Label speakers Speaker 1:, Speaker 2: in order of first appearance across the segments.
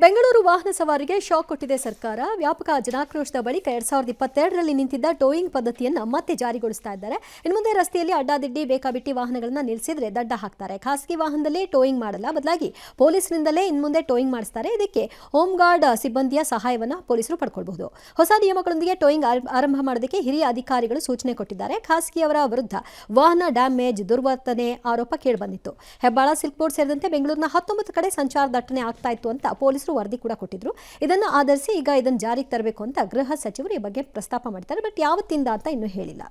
Speaker 1: ಬೆಂಗಳೂರು ವಾಹನ ಸವಾರಿಗೆ ಶಾಕ್ ಕೊಟ್ಟಿದೆ ಸರ್ಕಾರ. ವ್ಯಾಪಕ ಜನಾಕ್ರೋಶದ ಬಳಿಕ 2022ರಲ್ಲಿ ನಿಂತಿದ್ದ ಟೋಯಿಂಗ್ ಪದ್ಧತಿಯನ್ನು ಮತ್ತೆ ಜಾರಿಗೊಳಿಸ್ತಾ ಇದ್ದಾರೆ. ಇನ್ನು ಮುಂದೆ ರಸ್ತೆಯಲ್ಲಿ ಅಡ್ಡಾದಿಡ್ಡಿ ಬೇಕಾಬಿಟ್ಟಿ ವಾಹನಗಳನ್ನು ನಿಲ್ಲಿಸಿದ್ರೆ ದಡ್ಡ ಹಾಕ್ತಾರೆ. ಖಾಸಗಿ ವಾಹನದಲ್ಲಿ ಟೋಯಿಂಗ್ ಮಾಡಲ್ಲ, ಬದಲಾಗಿ ಪೊಲೀಸರಿಂದಲೇ ಇನ್ನು ಮುಂದೆ ಟೋಯಿಂಗ್ ಮಾಡಿಸ್ತಾರೆ. ಇದಕ್ಕೆ ಹೋಮ್ ಗಾರ್ಡ್ ಸಿಬ್ಬಂದಿಯ ಸಹಾಯವನ್ನು ಪೊಲೀಸರು ಪಡ್ಕೊಳ್ಬಹುದು. ಹೊಸ ನಿಯಮಗಳೊಂದಿಗೆ ಟೋಯಿಂಗ್ ಆರಂಭ ಮಾಡೋದಕ್ಕೆ ಹಿರಿಯ ಅಧಿಕಾರಿಗಳು ಸೂಚನೆ ಕೊಟ್ಟಿದ್ದಾರೆ. ಖಾಸಗಿಯವರ ವಿರುದ್ಧ ವಾಹನ ಡ್ಯಾಮೇಜ್, ದುರ್ವರ್ತನೆ ಆರೋಪ ಕೇಳಿಬಂದಿತ್ತು. ಹೆಬ್ಬಾಳ, ಸಿಲ್ಕ್ ಬೋರ್ಡ್ ಸೇರಿದಂತೆ ಬೆಂಗಳೂರಿನ 19 ಕಡೆ ಸಂಚಾರ ದಟ್ಟಣೆ ಆಗ್ತಾ ಇತ್ತು ಅಂತ ಪೊಲೀಸರು ವರದಿ ಕೂಡ ಕೊಟ್ಟಿದ್ರು. ಇದನ್ನು ಆಧರಿಸಿ ಈಗ ಇದನ್ನು ಜಾರಿಗೆ ತರಬೇಕು ಅಂತ ಗೃಹ ಸಚಿವರು ಈ ಬಗ್ಗೆ ಪ್ರಸ್ತಾಪ ಮಾಡ್ತಾರೆ. ಬಟ್ ಯಾವತ್ತಿಂದ ಅಂತ ಇನ್ನೂ ಹೇಳಿಲ್ಲ.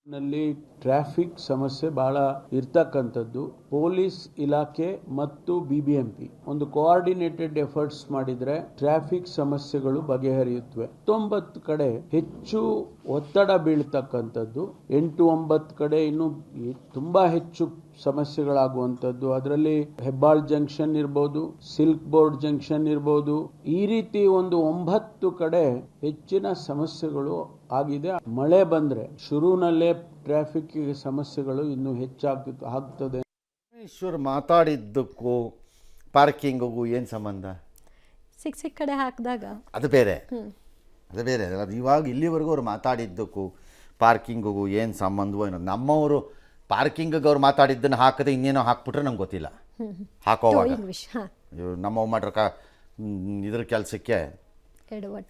Speaker 2: ನಲ್ಲಿ ಟ್ರಾಫಿಕ್ ಸಮಸ್ಯೆ ಬಹಳ ಇರ್ತಕ್ಕಂಥದ್ದು. ಪೊಲೀಸ್ ಇಲಾಖೆ ಮತ್ತು ಬಿಬಿಎಂಪಿ ಒಂದು ಕೋಆರ್ಡಿನೇಟೆಡ್ ಎಫರ್ಟ್ಸ್ ಮಾಡಿದ್ರೆ ಟ್ರಾಫಿಕ್ ಸಮಸ್ಯೆಗಳು ಬಗೆಹರಿಯುತ್ತವೆ. 90 ಕಡೆ ಹೆಚ್ಚು ಒತ್ತಡ ಬೀಳ್ತಕ್ಕಂಥದ್ದು, 8-9 ಕಡೆ ಇನ್ನು ತುಂಬಾ ಹೆಚ್ಚು ಸಮಸ್ಯೆಗಳಾಗುವಂಥದ್ದು. ಅದರಲ್ಲಿ ಹೆಬ್ಬಾಳ್ ಜಂಕ್ಷನ್ ಇರ್ಬೋದು, ಸಿಲ್ಕ್ ಬೋರ್ಡ್ ಜಂಕ್ಷನ್ ಇರ್ಬೋದು, ಈ ರೀತಿ ಒಂದು 9 ಕಡೆ ಹೆಚ್ಚಿನ ಸಮಸ್ಯೆಗಳು ಆಗಿದೆ. ಮಳೆ ಬಂದ್ರೆ ಶುರುನಲ್ಲೇ ಟ್ರಾಫಿಕ್ ಸಮಸ್ಯೆಗಳು ಇನ್ನೂ ಹೆಚ್ಚಾಗ್ತದೆ.
Speaker 3: ಈಶ್ವರ್ ಮಾತಾಡಿದ್ದಕ್ಕೂ ಪಾರ್ಕಿಂಗಿಗೂ ಏನು ಸಂಬಂಧ?
Speaker 1: ಸಿಕ್ ಕಡೆ ಹಾಕಿದಾಗ
Speaker 3: ಅದು ಬೇರೆ. ಅದು ಇವಾಗ ಇಲ್ಲಿವರೆಗೂ ಅವ್ರು ಮಾತಾಡಿದ್ದಕ್ಕೂ ಪಾರ್ಕಿಂಗಿಗೂ ಏನು ಸಂಬಂಧವೋ ಏನೋ. ನಮ್ಮವರು ಪಾರ್ಕಿಂಗಿಗೆ ಅವ್ರು ಮಾತಾಡಿದ್ದನ್ನು ಹಾಕದೆ ಇನ್ನೇನೋ ಹಾಕ್ಬಿಟ್ರೆ ನಂಗೆ ಗೊತ್ತಿಲ್ಲ. ಹಾಕೋವಾಗ ನಮ್ಮ ಮಾಡ್ರ ಇದ್ರ ಕೆಲಸಕ್ಕೆ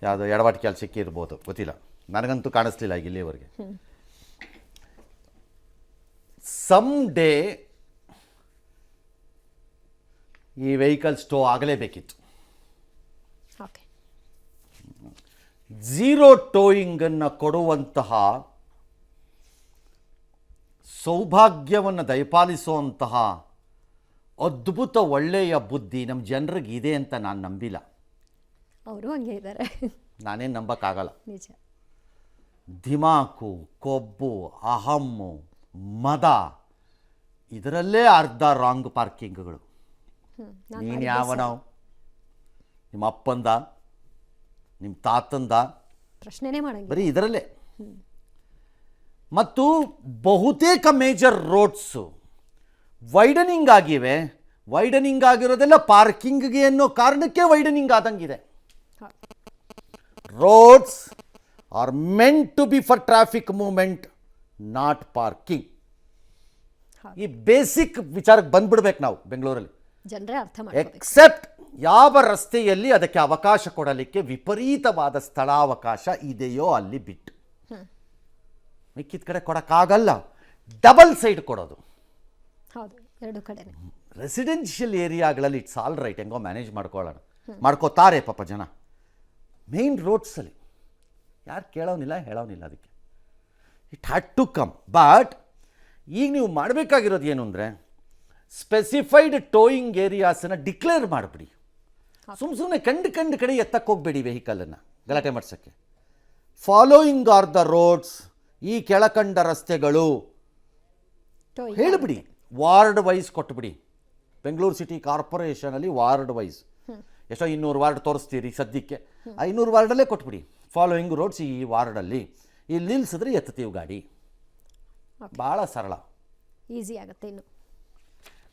Speaker 3: ಯಾವುದೋ ಎಡವಟ್ಟು ಕೆಲಸಕ್ಕೆ ಇರ್ಬೋದು, ಗೊತ್ತಿಲ್ಲ. ನನಗಂತೂ ಕಾಣಿಸ್ಲಿಲ್ಲ ಈಗ ಇಲ್ಲಿವರೆಗೆ. ಸಮ್ ಡೇ ಈ ವೆಹಿಕಲ್ ಸ್ಟೋ ಆಗಲೇಬೇಕಿತ್ತು. ಝೀರೋ ಟೋಯಿಂಗನ್ನು ಕೊಡುವಂತಹ ಸೌಭಾಗ್ಯವನ್ನು ದಯಪಾಲಿಸುವಂತಹ ಅದ್ಭುತ ಒಳ್ಳೆಯ ಬುದ್ಧಿ ನಮ್ಮ ಜನರಿಗೆ ಇದೆ ಅಂತ ನಾನು ನಂಬಿಲ್ಲ.
Speaker 1: ಅವರು ಹಂಗೆ ಇದ್ದಾರೆ,
Speaker 3: ನಾನೇನು ನಂಬಕ್ಕಾಗಲ್ಲ.
Speaker 1: ನಿಜ.
Speaker 3: ದಿಮಾಕು, ಕೊಬ್ಬು, ಅಹಮ್ಮು, ಮದ, ಇದರಲ್ಲೇ ಅರ್ಧ ರಾಂಗ್ ಪಾರ್ಕಿಂಗ್ಗಳು. ನೀನು ಯಾವನೋ, ನಿಮ್ಮ ಅಪ್ಪಂದ, ನಿಮ್ಮ ತಾತಂದ,
Speaker 1: ಪ್ರಶ್ನೆನೇ ಮಾಡಂಗಿಲ್ಲ,
Speaker 3: ಬರೀ ಇದರಲ್ಲೇ. ಮತ್ತು ಬಹುತೇಕ ಮೇಜರ್ ರೋಡ್ಸು ವೈಡನಿಂಗ್ ಆಗಿವೆ. ವೈಡನಿಂಗ್ ಆಗಿರೋದೆಲ್ಲ ಪಾರ್ಕಿಂಗ್ಗೆ ಅನ್ನೋ ಕಾರಣಕ್ಕೆ ವೈಡನಿಂಗ್ ಆದಂಗಿದೆ. Roads are meant to be for traffic movement, not parking. ಈ ಬೇಸಿಕ್ ವಿಚಾರಕ್ಕೆ ಬಂದ್ಬಿಡ್ಬೇಕು ನಾವು ಬೆಂಗಳೂರಲ್ಲಿ.
Speaker 1: ಜನರೇ ಅರ್ಥ ಮಾಡ್ಬೇಕು.
Speaker 3: ಎಕ್ಸೆಪ್ಟ್ ಯಾವ ರಸ್ತೆಯಲ್ಲಿ ಅದಕ್ಕೆ ಅವಕಾಶ ಕೊಡಲಿಕ್ಕೆ ವಿಪರೀತವಾದ ಸ್ಥಳಾವಕಾಶ ಇದೆಯೋ ಅಲ್ಲಿ ಬಿಟ್ಟು ಮಿಕ್ಕಿದ ಕಡೆ ಕೊಡೋಕ್ಕಾಗಲ್ಲ. ಡಬಲ್ ಸೈಡ್ ಕೊಡೋದು.
Speaker 1: ಹೌದು, ಎರಡು ಕಡೆ.
Speaker 3: ರೆಸಿಡೆನ್ಷಿಯಲ್ ಏರಿಯಾಗಳಲ್ಲಿ ಇಟ್ಸ್ ಆಲ್ ರೈಟ್, ಹೆಂಗೋ ಮ್ಯಾನೇಜ್ ಮಾಡ್ಕೋತಾರೆ ಪಾಪ ಜನ. ಮೇನ್ ರೋಡ್ಸಲ್ಲಿ ಯಾರು ಕೇಳೋನಿಲ್ಲ, ಹೇಳೋನಿಲ್ಲ. ಅದಕ್ಕೆ it had to come. But ಈಗ ನೀವು ಮಾಡಬೇಕಾಗಿರೋದು ಏನು ಅಂದರೆ, ಸ್ಪೆಸಿಫೈಡ್ ಟೋಯಿಂಗ್ ಏರಿಯಾಸನ್ನು ಡಿಕ್ಲೇರ್ ಮಾಡಿಬಿಡಿ. ಸುಮ್ಮನೆ ಕಂಡು ಕಡೆ ಎತ್ತಕ್ಕೆ ಹೋಗಬೇಡಿ ವೆಹಿಕಲನ್ನು ಗಲಾಟೆ ಮಾಡ್ಸೋಕ್ಕೆ. ಫಾಲೋಯಿಂಗ್ ಆರ್ ದ ರೋಡ್ಸ್, ಈ ಕೆಳಕಂಡ ರಸ್ತೆಗಳು ಹೇಳಿಬಿಡಿ. ವಾರ್ಡ್ ವೈಸ್ ಕೊಟ್ಟುಬಿಡಿ. ಬೆಂಗಳೂರು ಸಿಟಿ ಕಾರ್ಪೊರೇಷನಲ್ಲಿ ವಾರ್ಡ್ ವೈಸ್ ಎಷ್ಟೋ 200 ವಾರ್ಡ್ ತೋರಿಸ್ತೀರಿ ಸದ್ಯಕ್ಕೆ, 500 ವಾರ್ಡಲ್ಲೇ ಕೊಟ್ಬಿಡಿ. ಫಾಲೋಯಿಂಗ್ ರೋಡ್ಸ್ ಈ ವಾರ್ಡಲ್ಲಿ, ಇಲ್ಲಿ ನಿಲ್ಲಿಸಿದ್ರೆ ಎತ್ತೀವಿ ಗಾಡಿ. ಭಾಳ ಸರಳ,
Speaker 1: ಈಸಿ ಆಗುತ್ತೆ. ಇನ್ನು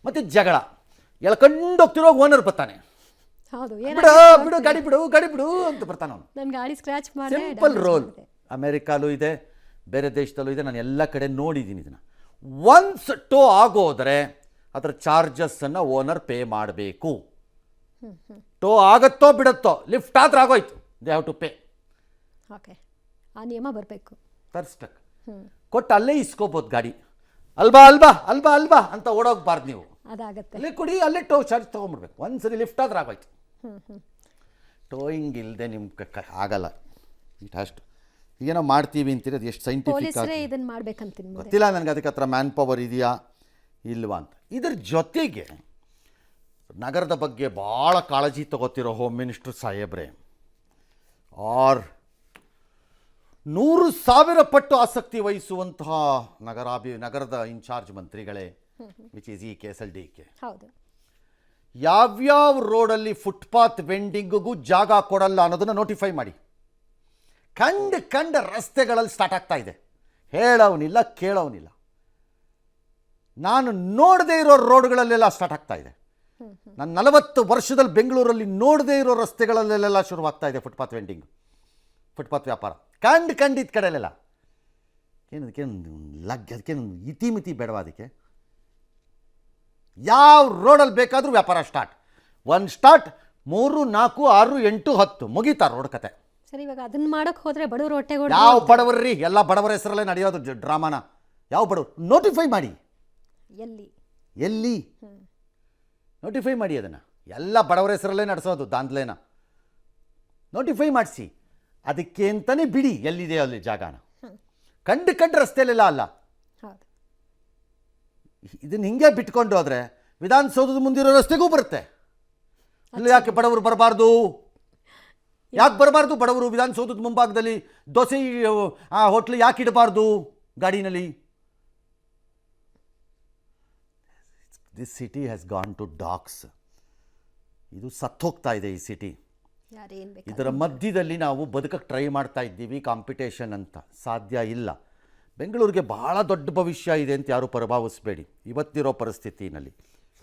Speaker 3: ಮತ್ತು ಜಗಳ ಎಳ್ಕೊಂಡು ಹೋಗ್ತಿರೋ ಓನರ್ ಬರ್ತಾನೆ,
Speaker 1: ಹೌದು,
Speaker 3: ಬಿಡು ಗಾಡಿ ಬಿಡು ಅಂತ ಬರ್ತಾನೆ ಅವನು.
Speaker 1: ನನ್ನ ಗಾಡಿ ಸ್ಕ್ರ್ಯಾಚ್ ಮಾಡಿ.
Speaker 3: Simple roll. ಅಮೆರಿಕಾಲೂ ಇದೆ, ಬೇರೆ ದೇಶದಲ್ಲೂ ಇದೆ, ನಾನು ಎಲ್ಲ ಕಡೆ ನೋಡಿದ್ದೀನಿ ಇದನ್ನು. ಒನ್ಸ್ ಟೋ ಆಗೋದ್ರೆ ಅದರ ಚಾರ್ಜಸ್ಸನ್ನು ಓನರ್ ಪೇ ಮಾಡಬೇಕು. ಟೋ ಆಗತ್ತೋ ಬಿಡುತ್ತೋ, ಲಿಫ್ಟ್ ಆದ್ರೆ ಆಗೋಯ್ತು, they have to pay.
Speaker 1: Okay, ಆ ನಿಯಮ ಬರಬೇಕು.
Speaker 3: ತರಿಸ್ಬೇಕು, ಕೊಟ್ಟು ಅಲ್ಲೇ ಇಸ್ಕೋಬೋದು ಗಾಡಿ. ಅಲ್ಬಾ ಅಂತ ಓಡೋಗ್ಬಾರ್ದು ನೀವು.
Speaker 1: ಅದಾಗತ್ತೆ,
Speaker 3: ಅಲ್ಲೇ ಕೊಡಿ, ಅಲ್ಲೇ ಟೋ ಚಾರ್ಜ್ ತೊಗೊಂಡ್ಬಿಡ್ಬೇಕು. ಒಂದ್ಸರಿ ಲಿಫ್ಟ್ ಆದ್ರೆ ಆಗೋಯ್ತು. ಟೋಯಿಂಗ್ ಇಲ್ಲದೆ ನಿಮ್ಗೆ ಆಗಲ್ಲ. ಇಟ್ ಅಷ್ಟು ಏನೋ ಮಾಡ್ತೀವಿ ಅಂತೀರಿ, ಅದು ಎಷ್ಟು ಸೈಂಟಿಫಿಕ್ ಆಗಿ
Speaker 1: ಇದನ್ನು ಮಾಡ್ಬೇಕಂತೀನಿ
Speaker 3: ಗೊತ್ತಿಲ್ಲ ನನಗೆ. ಅದಕ್ಕೆ ಹತ್ರ ಮ್ಯಾನ್ ಪವರ್ ಇದೆಯಾ ಇಲ್ವಾ ಅಂತ. ಇದ್ರ ಜೊತೆಗೆ ನಗರದ ಬಗ್ಗೆ ಭಾಳ ಕಾಳಜಿ ತಗೋತಿರೋ ಹೋಮ್ ಮಿನಿಸ್ಟರ್ ಸಾಹೇಬ್ರೆ, ಆರ್ 100,000 ಪಟ್ಟು ಆಸಕ್ತಿ ವಹಿಸುವಂತಹ ನಗರದ ಇನ್ಚಾರ್ಜ್ ಮಂತ್ರಿಗಳೇ, ವಿಚ್ ಈಸ್ KSLDK.
Speaker 1: ಹೌದು,
Speaker 3: ಯಾವ್ಯಾವ ರೋಡಲ್ಲಿ ಫುಟ್ಪಾತ್ ವೆಂಡಿಂಗಿಗೂ ಜಾಗ ಕೊಡಲ್ಲ ಅನ್ನೋದನ್ನು ನೋಟಿಫೈ ಮಾಡಿ. ಕಂಡ ರಸ್ತೆಗಳಲ್ಲಿ ಸ್ಟಾರ್ಟ್ ಆಗ್ತಾ ಇದೆ. ಹೇಳೋನಿಲ್ಲ, ಕೇಳೋನಿಲ್ಲ. ನಾನು ನೋಡದೇ ಇರೋ ರೋಡ್ಗಳಲ್ಲೆಲ್ಲ ಸ್ಟಾರ್ಟ್ ಆಗ್ತಾ ಇದೆ. ನಾನು 40 ವರ್ಷದಲ್ಲಿ ಬೆಂಗಳೂರಲ್ಲಿ ನೋಡದೇ ಇರೋ ರಸ್ತೆಗಳಲ್ಲೆಲ್ಲ ಶುರುವಾಗ್ತಾ ಇದೆ ಫುಟ್ಪಾತ್ ವೆಂಡಿಂಗ್, ಫುಟ್ಪಾತ್ ವ್ಯಾಪಾರ. ಕಂಡಿದ್ದ ಕಡೆಯಲ್ಲೆಲ್ಲ ಅದಕ್ಕೇನು ಅದಕ್ಕೇನು ಇತಿಮಿತಿ ಬೇಡವಾ? ಅದಕ್ಕೆ ಯಾವ ರೋಡಲ್ಲಿ ಬೇಕಾದರೂ ವ್ಯಾಪಾರ ಸ್ಟಾರ್ಟ್. ಒಂದು ಸ್ಟಾರ್ಟ್ 3, 4, 6, 8, 10 ಮುಗೀತಾ ರೋಡ್ ಕತೆ.
Speaker 1: ಸರಿ, ಇವಾಗ ಅದನ್ನ ಮಾಡಕ್ ಹೋದ್ರೆ ಬಡವರು ಹೊಟ್ಟೆಗೆ
Speaker 3: ಯಾವ ಬಡವರ್ರಿ? ಎಲ್ಲ ಬಡವರ ಹೆಸರಲ್ಲೇ ನಡೆಯೋದು ಡ್ರಾಮಾನ. ಯಾವ ಬಡವರು? ನೋಟಿಫೈ ಮಾಡಿ. ಎಲ್ಲಿ ನೋಟಿಫೈ ಮಾಡಿ ಅದನ್ನು. ಎಲ್ಲ ಬಡವರ ಹೆಸರಲ್ಲೇ ನಡೆಸೋದು ದಾಂಧಲೆನ. ನೋಟಿಫೈ ಮಾಡಿಸಿ, ಅದಕ್ಕೆ ಅಂತಲೇ ಬಿಡಿ ಎಲ್ಲಿದೆ ಅಲ್ಲಿ ಜಾಗನ. ಕಂಡು ರಸ್ತೆಯಲ್ಲೆಲ್ಲ ಅಲ್ಲ. ಇದನ್ನು ಹಿಂಗೆ ಬಿಟ್ಕೊಂಡು ಹೋದರೆ ವಿಧಾನಸೌಧದ ಮುಂದಿರೋ ರಸ್ತೆಗೂ ಬರುತ್ತೆ. ಅಲ್ಲಿ ಯಾಕೆ ಬಡವರು ಬರಬಾರ್ದು? ಯಾಕೆ ಬರಬಾರ್ದು ಬಡವರು? ವಿಧಾನಸೌಧದ ಮುಂಭಾಗದಲ್ಲಿ ದೋಸೆ ಆ ಹೋಟ್ಲು ಯಾಕೆ ಇಡಬಾರ್ದು ಗಾಡಿನಲ್ಲಿ? This city has gone to dogs. ಇದು ಸತ್ತೋಗ್ತಾ ಇದೆ ಈ ಸಿಟಿ. ಇದರ ಮಧ್ಯದಲ್ಲಿ ನಾವು ಬದುಕಕ್ಕೆ ಟ್ರೈ ಮಾಡ್ತಾ ಇದ್ದೀವಿ ಕಾಂಪಿಟೇಷನ್ ಅಂತ. ಸಾಧ್ಯ ಇಲ್ಲ. ಬೆಂಗಳೂರಿಗೆ ಬಹಳ ದೊಡ್ಡ ಭವಿಷ್ಯ ಇದೆ ಅಂತ ಯಾರೂ ಪ್ರಭಾವಿಸಬೇಡಿ ಇವತ್ತಿರೋ ಪರಿಸ್ಥಿತಿನಲ್ಲಿ.